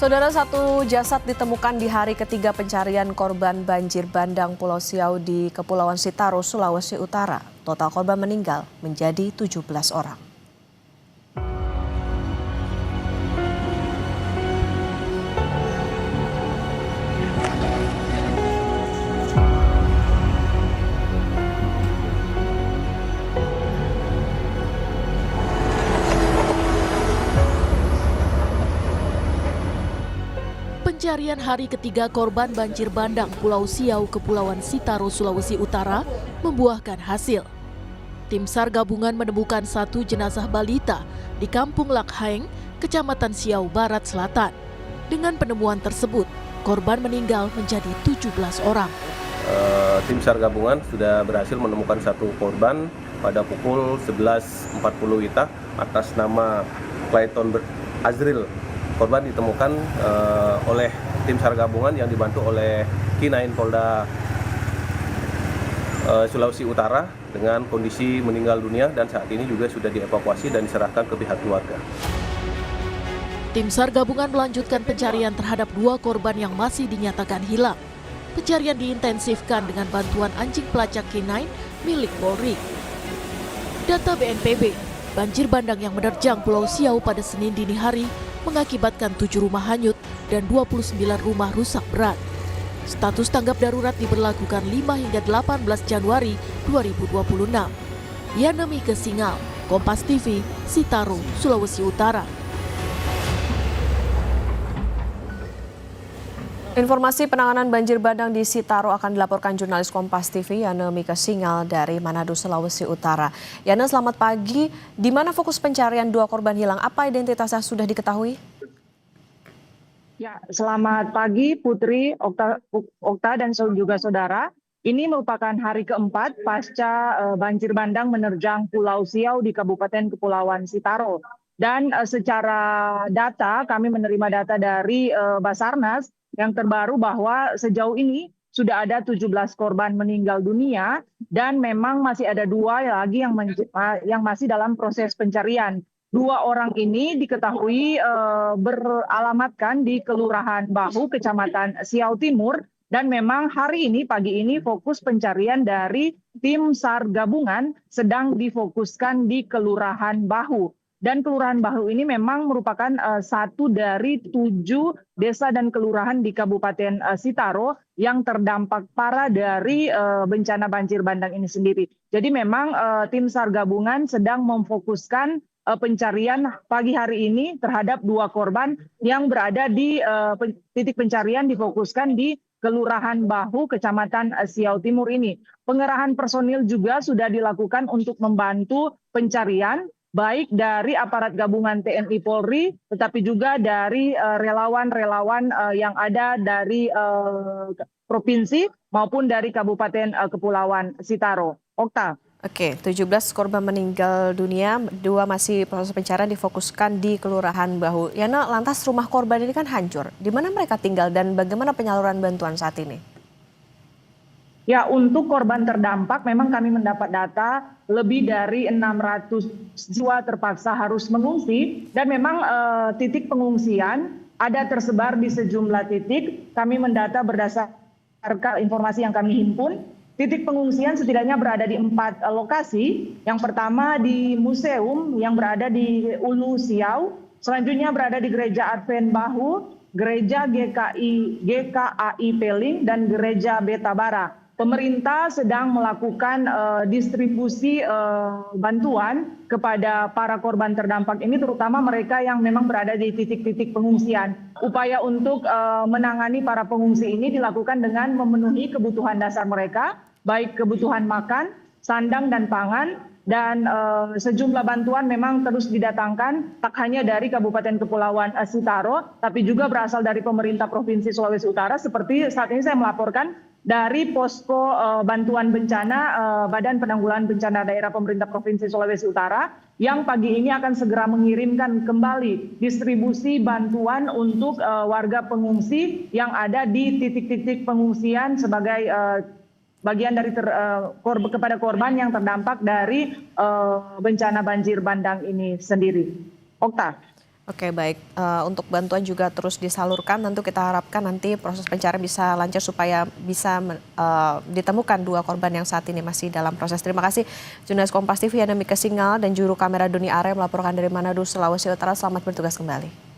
Saudara, satu jasad ditemukan di hari ketiga pencarian korban banjir bandang Pulau Siau di Kepulauan Sitaro, Sulawesi Utara. Total korban meninggal menjadi 17 orang. Pencarian hari ketiga korban banjir bandang Pulau Siau, Kepulauan Sitaro, Sulawesi Utara membuahkan hasil. Tim SAR gabungan menemukan satu jenazah balita di Kampung Lakhaeng, Kecamatan Siau Barat Selatan. Dengan penemuan tersebut, korban meninggal menjadi 17 orang. Tim SAR gabungan sudah berhasil menemukan satu korban pada pukul 11.40 WITA atas nama Clayton Azril. Korban ditemukan oleh tim SAR gabungan yang dibantu oleh K9 Polda Sulawesi Utara dengan kondisi meninggal dunia dan saat ini juga sudah dievakuasi dan diserahkan ke pihak keluarga. Tim SAR gabungan melanjutkan pencarian terhadap dua korban yang masih dinyatakan hilang. Pencarian diintensifkan dengan bantuan anjing pelacak K9 milik Polri. Data BNPB, banjir bandang yang menerjang Pulau Siau pada Senin dini hari mengakibatkan 7 rumah hanyut dan 29 rumah rusak berat. Status tanggap darurat diberlakukan 5 hingga 18 Januari 2026. Yana Mika Singal, Kompas TV, Sitaro, Sulawesi Utara. Informasi penanganan banjir bandang di Sitaro akan dilaporkan jurnalis Kompas TV Yana Mika Singal dari Manado, Sulawesi Utara. Yana, selamat pagi. Di mana fokus pencarian dua korban hilang? Apa identitasnya sudah diketahui? Ya, selamat pagi Putri, Okta dan juga saudara. Ini merupakan hari keempat pasca banjir bandang menerjang Pulau Siau di Kabupaten Kepulauan Sitaro. Dan secara data, kami menerima data dari Basarnas yang terbaru bahwa sejauh ini sudah ada 17 korban meninggal dunia dan memang masih ada dua lagi yang masih dalam proses pencarian. Dua orang ini diketahui beralamatkan di Kelurahan Bahu, Kecamatan Siau Timur, dan memang hari ini, pagi ini, fokus pencarian dari tim SAR gabungan sedang difokuskan di Kelurahan Bahu. Dan Kelurahan Bahu ini memang merupakan satu dari 7 desa dan kelurahan di Kabupaten Sitaro yang terdampak parah dari bencana banjir bandang ini sendiri. Jadi memang tim SAR gabungan sedang memfokuskan pencarian pagi hari ini terhadap dua korban yang berada di titik pencarian difokuskan di Kelurahan Bahu, Kecamatan Siau Timur ini. Pengerahan personil juga sudah dilakukan untuk membantu pencarian, baik dari aparat gabungan TNI Polri, tetapi juga dari relawan-relawan yang ada dari provinsi maupun dari Kabupaten Kepulauan Sitaro. Okta. Oke, 17 korban meninggal dunia, 2 masih proses pencarian difokuskan di Kelurahan Bahu. Yana, lantas rumah korban ini kan hancur. Di mana mereka tinggal dan bagaimana penyaluran bantuan saat ini? Ya, untuk korban terdampak memang kami mendapat data lebih dari 600 jiwa terpaksa harus mengungsi dan memang titik pengungsian ada tersebar di sejumlah titik. Kami mendata berdasarkan informasi yang kami himpun. Titik pengungsian setidaknya berada di 4 lokasi. Yang pertama di museum yang berada di Ulu Siau, selanjutnya berada di Gereja Advent Bahu, Gereja GKAI Peling, dan Gereja Betabara. Pemerintah sedang melakukan distribusi bantuan kepada para korban terdampak ini, terutama mereka yang memang berada di titik-titik pengungsian. Upaya untuk menangani para pengungsi ini dilakukan dengan memenuhi kebutuhan dasar mereka, baik kebutuhan makan, sandang, dan pangan. Dan sejumlah bantuan memang terus didatangkan, tak hanya dari Kabupaten Kepulauan Sitaro, tapi juga berasal dari pemerintah Provinsi Sulawesi Utara. Seperti saat ini saya melaporkan dari posko bantuan bencana Badan Penanggulangan Bencana Daerah Pemerintah Provinsi Sulawesi Utara yang pagi ini akan segera mengirimkan kembali distribusi bantuan untuk warga pengungsi yang ada di titik-titik pengungsian sebagai bagian dari kepada korban yang terdampak dari bencana banjir bandang ini sendiri. Okta. Oke, baik. Untuk bantuan juga terus disalurkan. Tentu kita harapkan nanti proses pencarian bisa lancar supaya bisa ditemukan 2 korban yang saat ini masih dalam proses. Terima kasih jurnalis Kompas TV Yana Mika Singal dan juru kamera Doni Are melaporkan dari Manado, Sulawesi Utara. Selamat bertugas kembali.